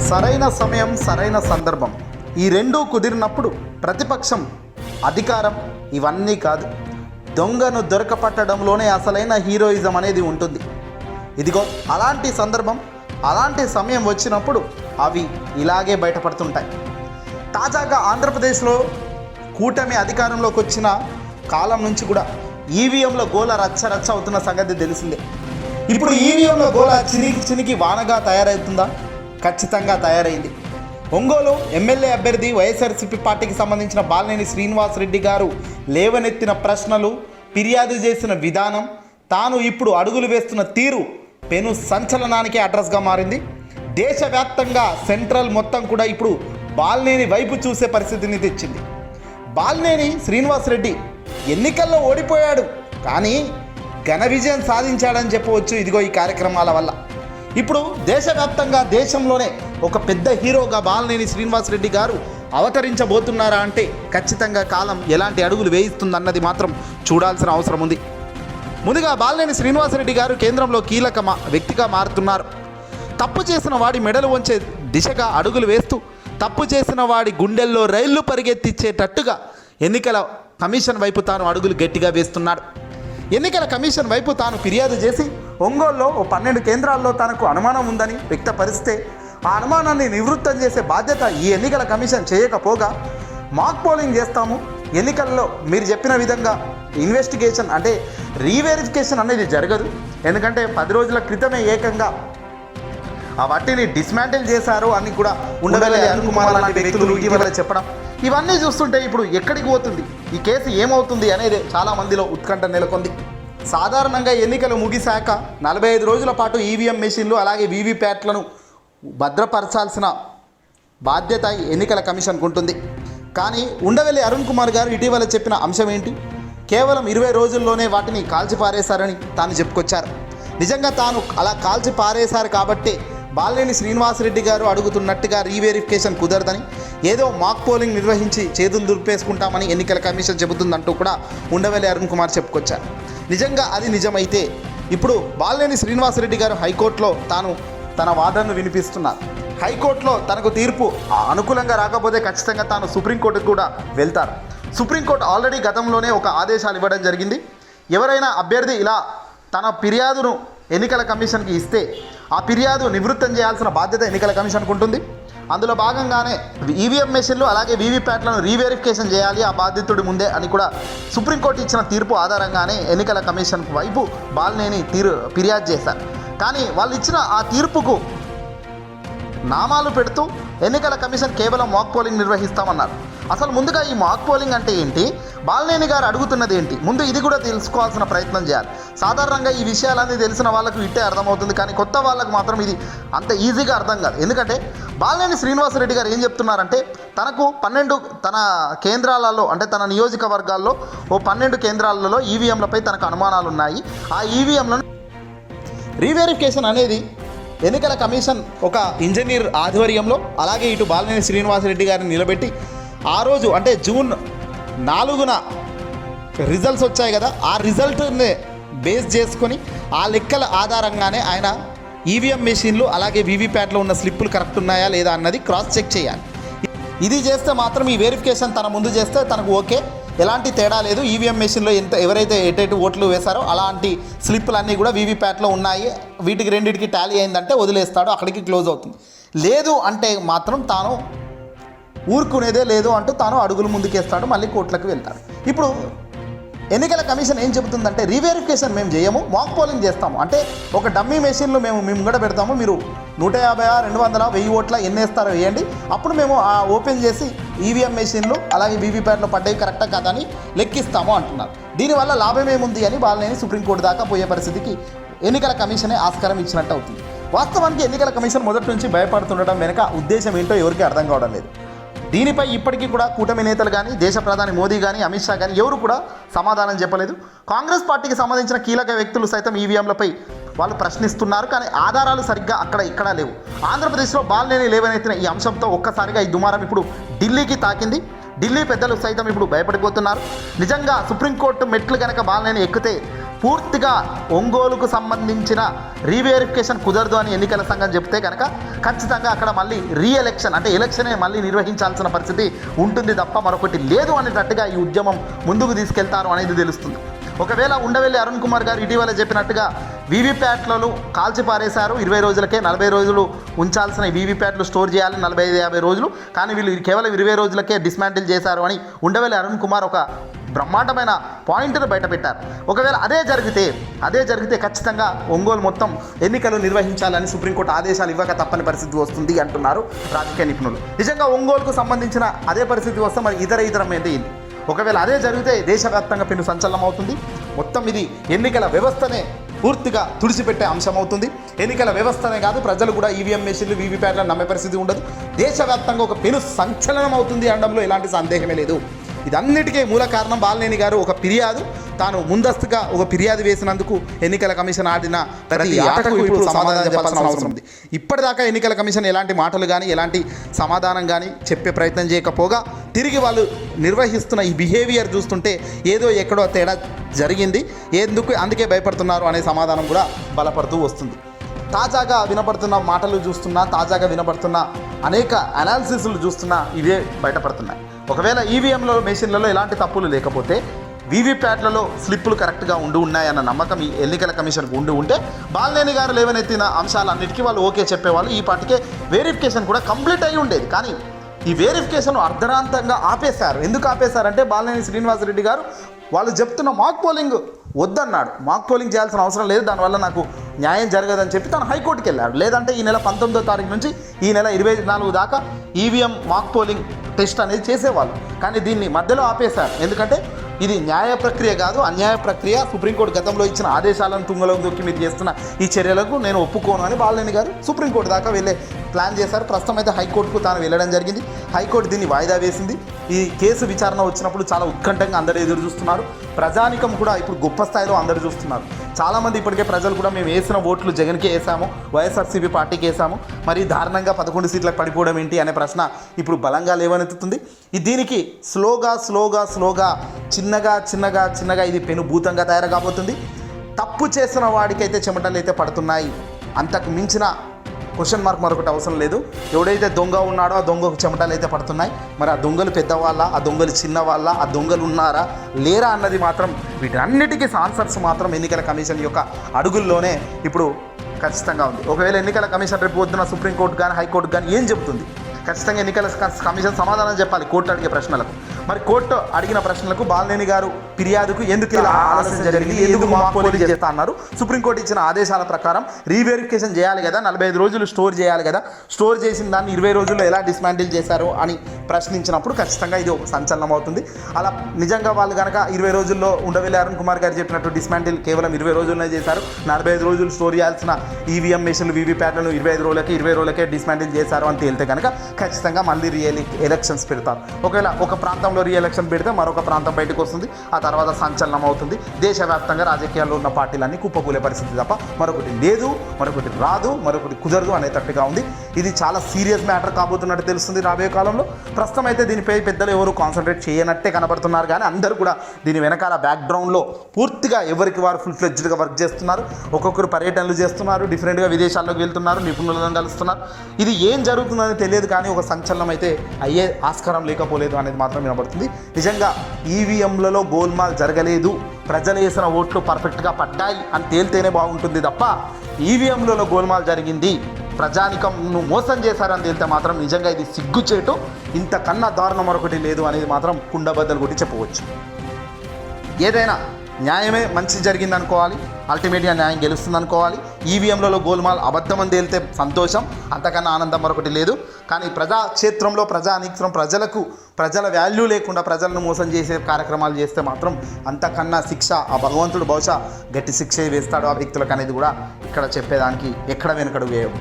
సరైన సమయం సరైన సందర్భం ఈ రెండూ కుదిరినప్పుడు ప్రతిపక్షం అధికారం ఇవన్నీ కాదు, దొంగను దొరకపట్టడంలోనే అసలైన హీరోయిజం అనేది ఉంటుంది. ఇదిగో అలాంటి సందర్భం అలాంటి సమయం వచ్చినప్పుడు అవి ఇలాగే బయటపడుతుంటాయి. తాజాగా ఆంధ్రప్రదేశ్లో కూటమి అధికారంలోకి వచ్చిన కాలం నుంచి కూడా ఈవీఎంలో గోల రచ్చ అవుతున్న సంగతి తెలిసిందే. ఇప్పుడు ఈవీఎంలో గోల చినికి వానగా తయారవుతుందా? ఖచ్చితంగా తయారైంది. ఒంగోలు ఎమ్మెల్యే అభ్యర్థి వైఎస్ఆర్సీపీ పార్టీకి సంబంధించిన బాలినేని శ్రీనివాస్ రెడ్డి గారు లేవనెత్తిన ప్రశ్నలు, ఫిర్యాదు చేసిన విధానం, తాను ఇప్పుడు అడుగులు వేస్తున్న తీరు పెను సంచలనానికి అడ్రస్గా మారింది. దేశవ్యాప్తంగా సెంట్రల్ మొత్తం కూడా ఇప్పుడు బాలినేని వైపు చూసే పరిస్థితిని తెచ్చింది. బాలినేని శ్రీనివాస్ రెడ్డి ఎన్నికల్లో ఓడిపోయాడు, కానీ ఘన విజయం సాధించాడని చెప్పవచ్చు. ఇదిగో ఈ కార్యక్రమాల వల్ల ఇప్పుడు దేశవ్యాప్తంగా దేశంలోనే ఒక పెద్ద హీరోగా బాలినేని శ్రీనివాస్ రెడ్డి గారు అవతరించబోతున్నారా అంటే ఖచ్చితంగా కాలం ఎలాంటి అడుగులు వేయిస్తుందన్నది మాత్రం చూడాల్సిన అవసరం ఉంది. ముందుగా బాలినేని శ్రీనివాస్ రెడ్డి గారు కేంద్రంలో కీలక వ్యక్తిగా మారుతున్నారు. తప్పు చేసిన వాడి మెడలు వంచే దిశగా అడుగులు వేస్తూ తప్పు చేసిన వాడి గుండెల్లో రైళ్లు పరిగెత్తించేటట్టుగా ఎన్నికల కమిషన్ వైపు తాను అడుగులు గట్టిగా వేస్తున్నాడు. ఎన్నికల కమిషన్ వైపు తాను ఫిర్యాదు చేసి ఒంగోలులో 12 కేంద్రాల్లో తనకు అనుమానం ఉందని వ్యక్తపరిస్తే ఆ అనుమానాన్ని నివృత్తం చేసే బాధ్యత ఈ ఎన్నికల కమిషన్ చేయకపోగా మాక్ పోలింగ్ చేస్తాము, ఎన్నికల్లో మీరు చెప్పిన విధంగా ఇన్వెస్టిగేషన్ అంటే రీవెరిఫికేషన్ అనేది జరగదు, ఎందుకంటే 10 రోజుల క్రితమే ఏకంగా ఆ వాటిని డిస్మాంటిల్ చేశారు అని కూడా ఉండవల్లి అరుణ్ కుమార్ లాంటి వ్యక్తులు ఇటీవల చెప్పడం, ఇవన్నీ చూస్తుంటే ఇప్పుడు ఎక్కడికి పోతుంది, ఈ కేసు ఏమవుతుంది అనేది చాలా మందిలో ఉత్కంఠ నెలకొంది. సాధారణంగా ఎన్నికలు ముగిశాక 45 రోజుల పాటు ఈవీఎం మెషిన్లు అలాగే వీవీప్యాట్లను భద్రపరచాల్సిన బాధ్యత ఎన్నికల కమిషన్కు ఉంటుంది. కానీ ఉండవల్లి అరుణ్ కుమార్ గారు ఇటీవల చెప్పిన అంశం ఏంటి? కేవలం 20 రోజుల్లోనే వాటిని కాల్చి పారేశారని తాను చెప్పుకొచ్చారు. నిజంగా తాను అలా కాల్చి పారేశారు కాబట్టి బాలినేని శ్రీనివాసరెడ్డి గారు అడుగుతున్నట్టుగా రీవెరిఫికేషన్ కుదరదని, ఏదో మాక్ పోలింగ్ నిర్వహించి చేతులు దులిపేసుకుంటామని ఎన్నికల కమిషన్ చెబుతుందంటూ కూడా ఉండవల్లి అరుణ్ కుమార్ చెప్పుకొచ్చారు. నిజంగా అది నిజమైతే ఇప్పుడు బాలినేని శ్రీనివాసరెడ్డి గారు హైకోర్టులో తన వాదనను వినిపిస్తున్నారు. హైకోర్టులో తనకు తీర్పు అనుకూలంగా రాకపోతే ఖచ్చితంగా తాను సుప్రీంకోర్టుకు కూడా వెళ్తారు. సుప్రీంకోర్టు ఆల్రెడీ గతంలోనే ఒక ఆదేశాలు ఇవ్వడం జరిగింది. ఎవరైనా అభ్యర్థి ఇలా తన ఫిర్యాదును ఎన్నికల కమిషన్కి ఇస్తే ఆ ఫిర్యాదు నివృత్తం చేయాల్సిన బాధ్యత ఎన్నికల కమిషన్కు ఉంటుంది. అందులో భాగంగానే ఈవీఎం మెషిన్లు అలాగే వీవీప్యాట్లను రీవెరిఫికేషన్ చేయాలి ఆ బాధితుడి ముందే అని కూడా సుప్రీంకోర్టు ఇచ్చిన తీర్పు ఆధారంగానే ఎన్నికల కమిషన్ వైపు బాలినేని ఫిర్యాదు చేశారు. కానీ వాళ్ళు ఇచ్చిన ఆ తీర్పుకు నామాలు పెడుతూ ఎన్నికల కమిషన్ కేవలం మాక్ పోలింగ్ నిర్వహిస్తామన్నారు. అసలు ముందుగా ఈ మాక్ పోలింగ్ అంటే ఏంటి, బాలినేని గారు అడుగుతున్నది ఏంటి, ముందు ఇది కూడా తెలుసుకోవాల్సిన ప్రయత్నం చేయాలి. సాధారణంగా ఈ విషయాలన్నీ తెలిసిన వాళ్ళకు ఇట్టే అర్థమవుతుంది, కానీ కొత్త వాళ్ళకు మాత్రం ఇది అంత ఈజీగా అర్థం కాదు. ఎందుకంటే బాలినేని శ్రీనివాసరెడ్డి గారు ఏం చెప్తున్నారంటే తనకు 12 తన కేంద్రాలలో అంటే తన నియోజకవర్గాల్లో 12 కేంద్రాలలో ఈవీఎంలపై తనకు అనుమానాలు ఉన్నాయి. ఆ ఈవీఎంలను రీవెరిఫికేషన్ అనేది ఎన్నికల కమిషన్ ఒక ఇంజనీర్ ఆధ్వర్యంలో అలాగే ఇటు బాలినేని శ్రీనివాసరెడ్డి గారిని నిలబెట్టి ఆ రోజు అంటే జూన్ 4న రిజల్ట్స్ వచ్చాయి కదా, ఆ రిజల్ట్ని బేస్ చేసుకొని ఆ లెక్కల ఆధారంగానే ఆయన ఈవీఎం మెషిన్లు అలాగే వీవీప్యాట్లో ఉన్న స్లిప్పులు కరెక్ట్ ఉన్నాయా లేదా అన్నది క్రాస్ చెక్ చేయాలి. ఇది చేస్తే మాత్రం ఈ వెరిఫికేషన్ తన ముందు చేస్తే తనకు ఓకే, ఎలాంటి తేడా లేదు, ఈవీఎం మెషిన్లో ఎవరైతే ఎటు ఓట్లు వేశారో అలాంటి స్లిప్పులు అన్నీ కూడా వీవీప్యాట్లో ఉన్నాయి, వీటికి రెండింటికి టాలీ అయిందంటే వదిలేస్తాడు, అక్కడికి క్లోజ్ అవుతుంది. లేదు అంటే మాత్రం తాను ఊరుకునేదే లేదు అంటూ తాను అడుగులు ముందుకేస్తాడు, మళ్ళీ కోర్టులకు వెళ్తాడు. ఇప్పుడు ఎన్నికల కమిషన్ ఏం చెబుతుందంటే రీవెరిఫికేషన్ మేము చేయము, మాక్ పోలింగ్ చేస్తాము, అంటే ఒక డమ్మీ మెషిన్లు మేము ముంగడ పెడతాము, మీరు 150, 200, 1000 ఓట్ల ఎన్ని వేస్తారో వేయండి, అప్పుడు మేము ఓపెన్ చేసి ఈవీఎం మెషిన్లు అలాగే వీవీప్యాట్లో పడ్డవి కరెక్టా కాదా అని లెక్కిస్తాము అంటున్నారు. దీనివల్ల లాభం ఏముంది అని బాలినేని సుప్రీంకోర్టు దాకా పోయే పరిస్థితికి ఎన్నికల కమిషనే ఆస్కారం ఇచ్చినట్టు అవుతుంది. వాస్తవానికి ఎన్నికల కమిషన్ మొదటి నుంచి భయపడుతుండడం వెనుక ఉద్దేశం ఏంటో ఎవరికి అర్థం కావడం లేదు. దీనిపై ఇప్పటికీ కూడా కూటమి నేతలు కానీ దేశ ప్రధాని మోదీ కానీ అమిత్ షా కానీ ఎవరు కూడా సమాధానం చెప్పలేదు. కాంగ్రెస్ పార్టీకి సంబంధించిన కీలక వ్యక్తులు సైతం ఈవీఎంలపై వాళ్ళు ప్రశ్నిస్తున్నారు, కానీ ఆధారాలు సరిగ్గా ఇక్కడ లేవు. ఆంధ్రప్రదేశ్లో బాలినేని లేవనెత్తిన ఈ అంశంతో ఒక్కసారిగా ఈ దుమారం ఇప్పుడు ఢిల్లీకి తాకింది. ఢిల్లీ పెద్దలు సైతం ఇప్పుడు భయపడిపోతున్నారు. నిజంగా సుప్రీంకోర్టు మెట్లు కనుక బాలినేని ఎక్కితే పూర్తిగా ఒంగోలుకు సంబంధించిన రీవెరిఫికేషన్ కుదరదు అని ఎన్నికల సంఘం చెప్తే కనుక ఖచ్చితంగా అక్కడ మళ్ళీ రీఎలక్షన్ అంటే ఎలక్షనే మళ్ళీ నిర్వహించాల్సిన పరిస్థితి ఉంటుంది తప్ప మరొకటి లేదు అనేటట్టుగా ఈ ఉద్యమం ముందుకు తీసుకెళ్తారు అనేది తెలుస్తుంది. ఒకవేళ ఉండవెల్లి అరుణ్ కుమార్ గారు ఇటీవల చెప్పినట్టుగా వీవీప్యాట్లను కాల్చి పారేశారు, 20 రోజులకే 40 రోజులు ఉంచాల్సిన వీవీప్యాట్లు స్టోర్ చేయాలి 45-50 రోజులు, కానీ వీళ్ళు కేవలం 20 రోజులకే డిస్మాంటిల్ చేశారు అని ఉండవెల్లి అరుణ్ కుమార్ ఒక బ్రహ్మాండమైన పాయింట్ను బయటపెట్టారు. ఒకవేళ అదే జరిగితే ఖచ్చితంగా ఒంగోలు మొత్తం ఎన్నికలు నిర్వహించాలని సుప్రీంకోర్టు ఆదేశాలు ఇవ్వక తప్పని పరిస్థితి వస్తుంది అంటున్నారు రాజకీయ నిపుణులు. నిజంగా ఒంగోలుకు సంబంధించిన అదే పరిస్థితి వస్తే మరి ఇతరం ఏంటి? ఒకవేళ అదే జరిగితే దేశవ్యాప్తంగా పెను సంచలనం అవుతుంది. మొత్తం ఇది ఎన్నికల వ్యవస్థనే పూర్తిగా తుడిచిపెట్టే అంశం అవుతుంది. ఎన్నికల వ్యవస్థనే కాదు, ప్రజలు కూడా ఈవీఎం మెషిన్లు వీవీప్యాట్లను నమ్మే పరిస్థితి ఉండదు. దేశవ్యాప్తంగా ఒక పెను సంచలనం అవుతుంది అనడంలో ఎలాంటి సందేహమే లేదు. ఇదన్నిటికీ మూల కారణం బాలినేని గారు ఒక ఫిర్యాదు, తాను ముందస్తుగా ఒక ఫిర్యాదు వేసినందుకు ఎన్నికల కమిషన్ ఆడిన ప్రతి ఆటకు ఇప్పుడు సమాధానం చెప్పాల్సిన అవసరం ఉంది. ఇప్పటిదాకా ఎన్నికల కమిషన్ ఎలాంటి మాటలు కానీ ఎలాంటి సమాధానం కానీ చెప్పే ప్రయత్నం చేయకపోగా తిరిగి వాళ్ళు నిర్వహిస్తున్న ఈ బిహేవియర్ చూస్తుంటే ఏదో ఎక్కడో తేడా జరిగింది, అందుకే భయపడుతున్నారు అనే సమాధానం కూడా బలపడుతూ వస్తుంది. తాజాగా వినపడుతున్న మాటలు చూస్తున్నా, తాజాగా వినపడుతున్న అనేక అనాలిసిస్లు చూస్తున్నా ఇవే బయటపడుతున్నాయి. ఒకవేళ ఈవీఎంలో మెషిన్లలో ఎలాంటి తప్పులు లేకపోతే వీవీప్యాట్లలో స్లిప్పులు కరెక్ట్గా ఉన్నాయన్న నమ్మకం ఈ ఎన్నికల కమిషన్కు ఉంటే బాలినేని గారు లేవనెత్తిన అంశాలన్నిటికీ వాళ్ళు ఓకే చెప్పేవాళ్ళు. ఈ పాటికే వెరిఫికేషన్ కూడా కంప్లీట్ అయి ఉండేది. కానీ ఈ వెరిఫికేషన్ అర్ధరాంతంగా ఆపేశారు. ఎందుకు ఆపేశారంటే బాలినేని శ్రీనివాసరెడ్డి గారు వాళ్ళు చెప్తున్న మాక్ పోలింగ్ వద్దన్నాడు. మాక్ పోలింగ్ చేయాల్సిన అవసరం లేదు, దానివల్ల నాకు న్యాయం జరగదని చెప్పి తను హైకోర్టుకి వెళ్ళాడు. లేదంటే ఈ నెల 19వ తారీఖు నుంచి ఈ నెల 24 దాకా ఈవీఎం మాక్ పోలింగ్ టెస్ట్ అనేది చేసేవాళ్ళు. కానీ దీన్ని మధ్యలో ఆపేశారు. ఎందుకంటే ఇది న్యాయ ప్రక్రియ కాదు, అన్యాయ ప్రక్రియ. సుప్రీంకోర్టు గతంలో ఇచ్చిన ఆదేశాలను తుంగలోకి దొక్కి మీరు చేస్తున్న ఈ చర్యలకు నేను ఒప్పుకోను అని బాలినేని గారు సుప్రీంకోర్టు దాకా వెళ్ళే ప్లాన్ చేశారు. ప్రస్తుతం అయితే హైకోర్టుకు తాను వెళ్ళడం జరిగింది. హైకోర్టు దీన్ని వాయిదా వేసింది. ఈ కేసు విచారణ వచ్చినప్పుడు చాలా ఉత్కంఠంగా అందరూ ఎదురు చూస్తున్నారు. ప్రజానికం కూడా ఇప్పుడు గొప్ప స్థాయిలో అందరూ చూస్తున్నారు. చాలామంది ఇప్పటికే ప్రజలు కూడా మేము వేసిన ఓట్లు జగన్కే వేసాము, వైఎస్ఆర్సీపీ పార్టీకి వేసాము, మరి దారుణంగా 11 సీట్లకు పడిపోవడం ఏంటి అనే ప్రశ్న ఇప్పుడు బలంగా లేవనెత్తుతుంది. దీనికి స్లోగా చిన్నగా ఇది పెనుభూతంగా తయారు కాబోతుంది. తప్పు చేసిన వాడికైతే చెమటలు అయితే పడుతున్నాయి, అంతకు మించిన క్వశ్చన్ మార్క్ మరొకటి అవసరం లేదు. ఎవడైతే దొంగ ఉన్నాడో ఆ దొంగకు చెమటలు అయితే పడుతున్నాయి. మరి ఆ దొంగలు పెద్దవాళ్ళ, ఆ దొంగలు చిన్నవాళ్ళ, ఆ దొంగలు ఉన్నారా లేరా అన్నది మాత్రం వీటన్నిటికీ ఆన్సర్స్ మాత్రం ఎన్నికల కమిషన్ యొక్క అడుగుల్లోనే ఇప్పుడు ఖచ్చితంగా ఉంది. ఒకవేళ ఎన్నికల కమిషన్ రేపు పొద్దున సుప్రీంకోర్టు కానీ హైకోర్టు కానీ ఏం చెబుతుంది? ఖచ్చితంగా ఎన్నికల కమిషన్ సమాధానం చెప్పాలి కోర్టు అడిగే ప్రశ్నలకు. మరి కోర్టు అడిగిన ప్రశ్నలకు బాలినేని గారు ఫిర్యాదుకు ఎందుకు ఇలా ఆలస్యం జరిగింది, ఎందుకు మాక్ పోలింగ్ చేస్తా అన్నారు, సుప్రీంకోర్టు ఇచ్చిన ఆదేశాల ప్రకారం రీవెరిఫికేషన్ చేయాలి కదా, 45 రోజులు స్టోర్ చేయాలి కదా, స్టోర్ చేసిన దాన్ని 20 రోజుల్లో ఎలా డిస్మాంటిల్ చేశారు అని ప్రశ్నించినప్పుడు ఖచ్చితంగా ఇది ఒక సంచలనం అవుతుంది. అలా నిజంగా వాళ్ళు కనుక 20 రోజుల్లో ఉండవెల్లి అరుణ్ కుమార్ గారు చెప్పినట్టు డిస్మాంటిల్ కేవలం 20 రోజుల్లోనే చేశారు, 45 రోజులు స్టోర్ చేయాల్సిన ఈవీఎం మెషిన్లు వీవీప్యాట్లను 20 రోజులకే డిస్మాంటిల్ చేశారు అని తేలితే కనుక ఖచ్చితంగా మళ్ళీ ఎలక్షన్స్ పెడతారు. ఒకవేళ ఒక ప్రాంతంలో రీఎలక్షన్ పెడితే మరొక ప్రాంతం బయటకు వస్తుంది, ఆ తర్వాత సంచలనం అవుతుంది. దేశవ్యాప్తంగా రాజకీయాల్లో ఉన్న పార్టీలన్నీ కుప్పకూలే పరిస్థితి తప్ప మరొకటి లేదు, మరొకటి రాదు, మరొకటి కుదరదు అనేటట్టుగా ఉంది. ఇది చాలా సీరియస్ మ్యాటర్ కాబోతున్నట్టు తెలుస్తుంది రాబోయే కాలంలో. ప్రస్తుతం అయితే దీనిపై పెద్దలు ఎవరు కాన్సన్ట్రేట్ చేయనట్టే కనబడుతున్నారు, కానీ అందరూ కూడా దీని వెనకాల బ్యాక్గ్రౌండ్లో పూర్తిగా ఎవరికి వారు ఫుల్ ఫ్లెడ్జ్డ్గా వర్క్ చేస్తున్నారు. ఒక్కొక్కరు పర్యటనలు చేస్తున్నారు, డిఫరెంట్గా విదేశాల్లోకి వెళ్తున్నారు, నిపుణులను కలుస్తున్నారు. ఇది ఏం జరుగుతుందని తెలియదు, కానీ ఒక సంచలనం అయితే అయ్యే ఆస్కారం లేకపోలేదు అనేది మాత్రం వినబడుతుంది. నిజంగా ఈవీఎంలలో గోల్మాల్ జరగలేదు, ప్రజలు వేసిన ఓట్లు పర్ఫెక్ట్గా పడ్డాయి అని తేలితేనే బాగుంటుంది తప్ప ఈవీఎంలలో గోల్మాల్ జరిగింది, ప్రజానికంను మోసం చేశారని తేలితే మాత్రం నిజంగా ఇది సిగ్గుచేటు, ఇంతకన్నా దారుణం మరొకటి లేదు అనేది మాత్రం కుండబద్దలు కొట్టి చెప్పవచ్చు. ఏదైనా న్యాయమే మంచి జరిగింది అనుకోవాలి, అల్టిమేట్గా న్యాయం గెలుస్తుంది అనుకోవాలి. ఈవీఎంలలో గోల్మాల్ అబద్ధం అని తేలితే సంతోషం, అంతకన్నా ఆనందం మరొకటి లేదు. కానీ ప్రజాక్షేత్రంలో ప్రజానీక్షం ప్రజల వాల్యూ లేకుండా ప్రజలను మోసం చేసే కార్యక్రమాలు చేస్తే మాత్రం అంతకన్నా శిక్ష ఆ భగవంతుడు బహుశా గట్టి శిక్ష వేస్తాడు ఆ వ్యక్తులకు అనేది కూడా ఇక్కడ చెప్పేదానికి ఎక్కడ వెనుకడు వేయవు.